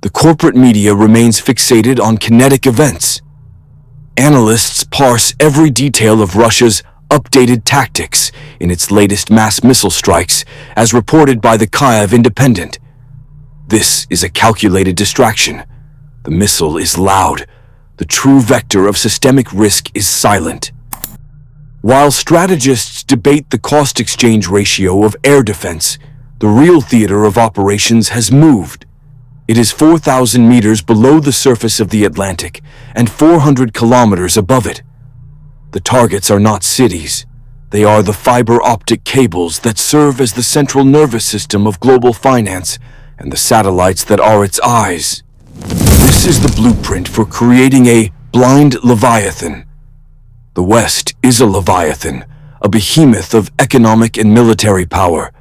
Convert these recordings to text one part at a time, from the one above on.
The corporate media remains fixated on kinetic events. Analysts parse every detail of Russia's updated tactics in its latest mass missile strikes, as reported by the Kyiv Independent. This is a calculated distraction. The missile is loud. The true vector of systemic risk is silent. While strategists debate the cost-exchange ratio of air defense, the real theater of operations has moved. It is 4,000 meters below the surface of the Atlantic and 400 kilometers above it. The targets are not cities. They are the fiber optic cables that serve as the central nervous system of global finance and the satellites that are its eyes. This is the blueprint for creating a blind Leviathan. The West is a Leviathan, a behemoth of economic and military power,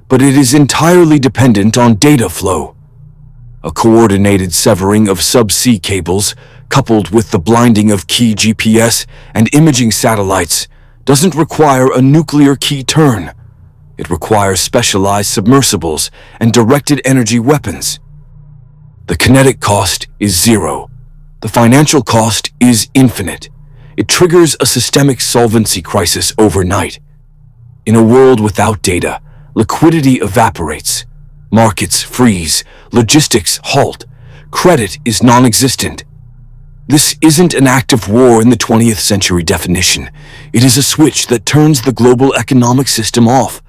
but it is entirely dependent on data flow. A coordinated severing of subsea cables, coupled with the blinding of key GPS and imaging satellites, doesn't require a nuclear key turn. It requires specialized submersibles and directed energy weapons. The kinetic cost is zero. The financial cost is infinite. It triggers a systemic solvency crisis overnight. In a world without data, liquidity evaporates. Markets freeze, logistics halt, credit is non-existent. This isn't an act of war in the 20th century definition. It is a switch that turns the global economic system off.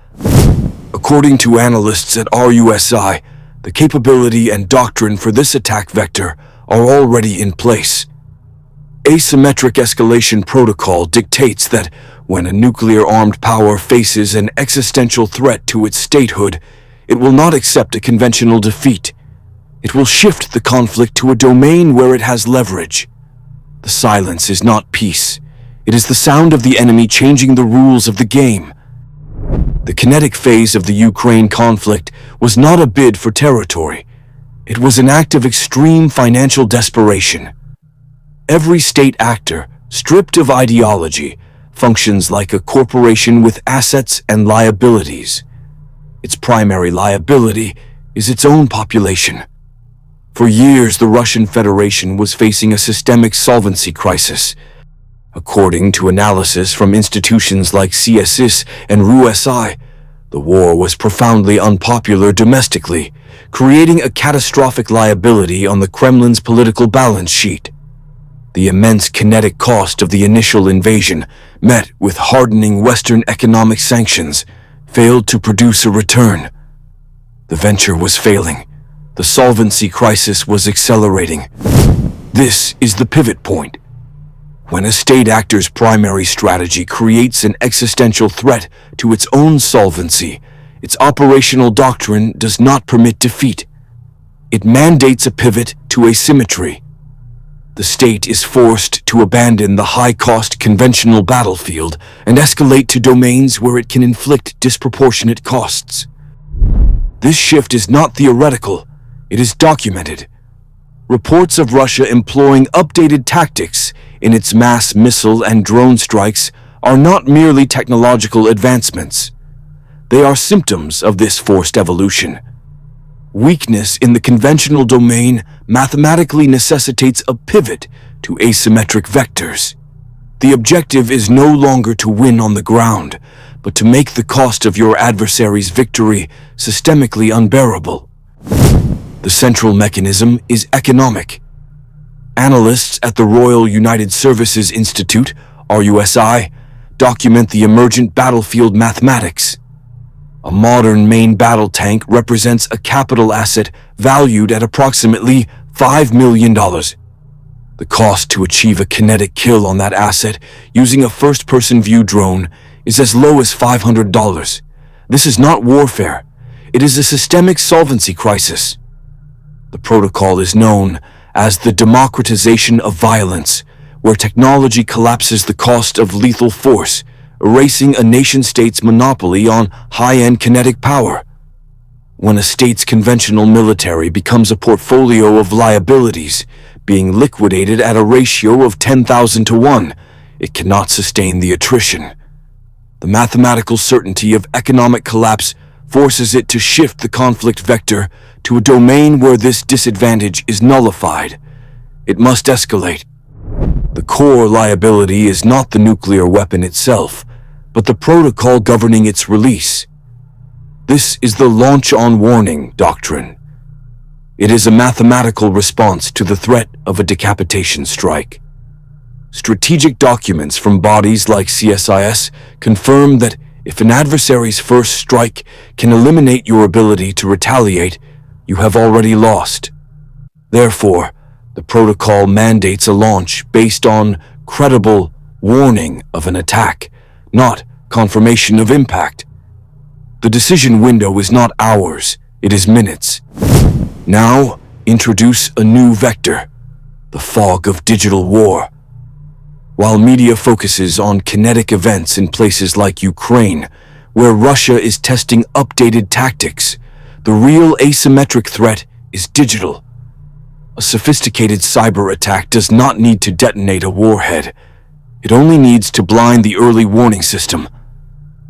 According to analysts at RUSI, the capability and doctrine for this attack vector are already in place. Asymmetric escalation protocol dictates that when a nuclear-armed power faces an existential threat to its statehood, it will not accept a conventional defeat. It will shift the conflict to a domain where it has leverage. The silence is not peace. It is the sound of the enemy changing the rules of the game. The kinetic phase of the Ukraine conflict was not a bid for territory. It was an act of extreme financial desperation. Every state actor, stripped of ideology, functions like a corporation with assets and liabilities. Its primary liability is its own population. For years, the Russian Federation was facing a systemic solvency crisis. According to analysis from institutions like CSIS and RUSI, the war was profoundly unpopular domestically, creating a catastrophic liability on the Kremlin's political balance sheet. The immense kinetic cost of the initial invasion, met with hardening Western economic sanctions, failed to produce a return. The venture was failing. The solvency crisis was accelerating. This is the pivot point. When a state actor's primary strategy creates an existential threat to its own solvency, its operational doctrine does not permit defeat. It mandates a pivot to asymmetry. The state is forced to abandon the high-cost conventional battlefield and escalate to domains where it can inflict disproportionate costs. This shift is not theoretical, it is documented. Reports of Russia employing updated tactics in its mass missile and drone strikes are not merely technological advancements. They are symptoms of this forced evolution. Weakness in the conventional domain mathematically necessitates a pivot to asymmetric vectors. The objective is no longer to win on the ground, but to make the cost of your adversary's victory systemically unbearable. The central mechanism is economic. Analysts at the Royal United Services Institute, RUSI, document the emergent battlefield mathematics. A modern main battle tank represents a capital asset valued at approximately $5 million. The cost to achieve a kinetic kill on that asset using a first-person view drone is as low as $500. This is not warfare. It is a systemic solvency crisis. The protocol is known as the democratization of violence, where technology collapses the cost of lethal force, erasing a nation-state's monopoly on high-end kinetic power. When a state's conventional military becomes a portfolio of liabilities, being liquidated at a ratio of 10,000 to 1, it cannot sustain the attrition. The mathematical certainty of economic collapse forces it to shift the conflict vector to a domain where this disadvantage is nullified. It must escalate. The core liability is not the nuclear weapon itself, but the protocol governing its release. This is the launch-on-warning doctrine. It is a mathematical response to the threat of a decapitation strike. Strategic documents from bodies like CSIS confirm that if an adversary's first strike can eliminate your ability to retaliate, you have already lost. Therefore, the protocol mandates a launch based on credible warning of an attack, not confirmation of impact. The decision window is not hours, it is minutes. Now, introduce a new vector, the fog of digital war. While media focuses on kinetic events in places like Ukraine, where Russia is testing updated tactics, the real asymmetric threat is digital. A sophisticated cyber attack does not need to detonate a warhead. It only needs to blind the early warning system.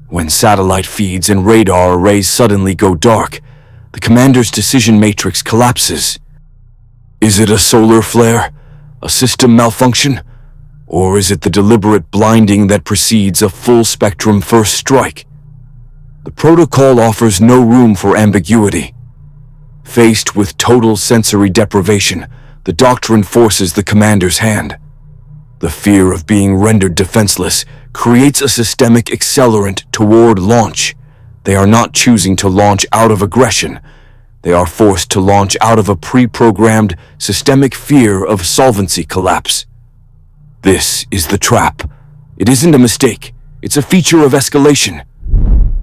When satellite feeds and radar arrays suddenly go dark, the commander's decision matrix collapses. Is it a solar flare? A system malfunction? Or is it the deliberate blinding that precedes a full-spectrum first strike? The protocol offers no room for ambiguity. Faced with total sensory deprivation, the doctrine forces the commander's hand. The fear of being rendered defenseless creates a systemic accelerant toward launch. They are not choosing to launch out of aggression. They are forced to launch out of a pre-programmed systemic fear of solvency collapse. This is the trap. It isn't a mistake. It's a feature of escalation.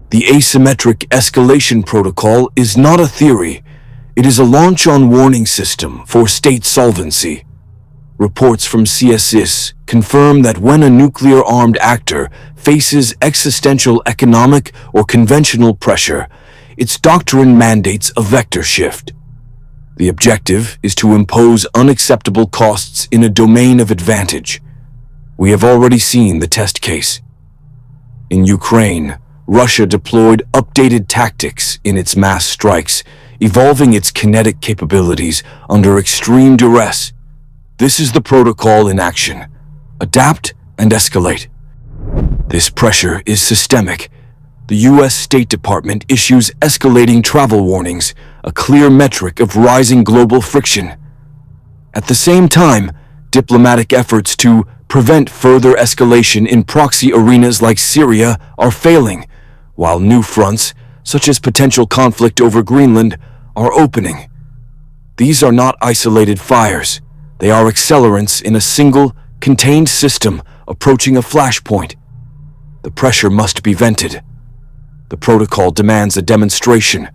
The asymmetric escalation protocol is not a theory. It is a launch-on-warning system for state solvency. Reports from CSIS confirm that when a nuclear-armed actor faces existential economic or conventional pressure, its doctrine mandates a vector shift. The objective is to impose unacceptable costs in a domain of advantage. We have already seen the test case. In Ukraine, Russia deployed updated tactics in its mass strikes, evolving its kinetic capabilities under extreme duress. This is the protocol in action. Adapt and escalate. This pressure is systemic. The U.S. State Department issues escalating travel warnings, a clear metric of rising global friction. At the same time, diplomatic efforts to prevent further escalation in proxy arenas like Syria are failing, while new fronts, such as potential conflict over Greenland, are opening. These are not isolated fires. They are accelerants in a single, contained system approaching a flashpoint. The pressure must be vented. The protocol demands a demonstration.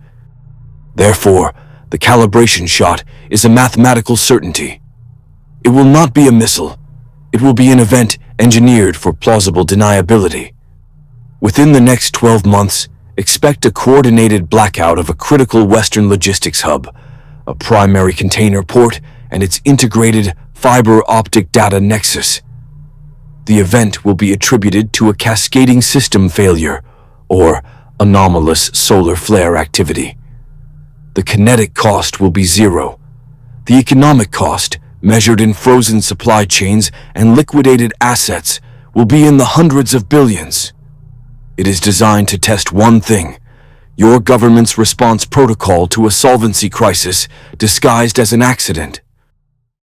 Therefore, the calibration shot is a mathematical certainty. It will not be a missile. It will be an event engineered for plausible deniability. Within the next 12 months, expect a coordinated blackout of a critical Western logistics hub, a primary container port, and its integrated fiber optic data nexus. The event will be attributed to a cascading system failure, or anomalous solar flare activity. The kinetic cost will be zero. The economic cost, measured in frozen supply chains and liquidated assets, will be in the hundreds of billions. It is designed to test one thing: your government's response protocol to a solvency crisis disguised as an accident.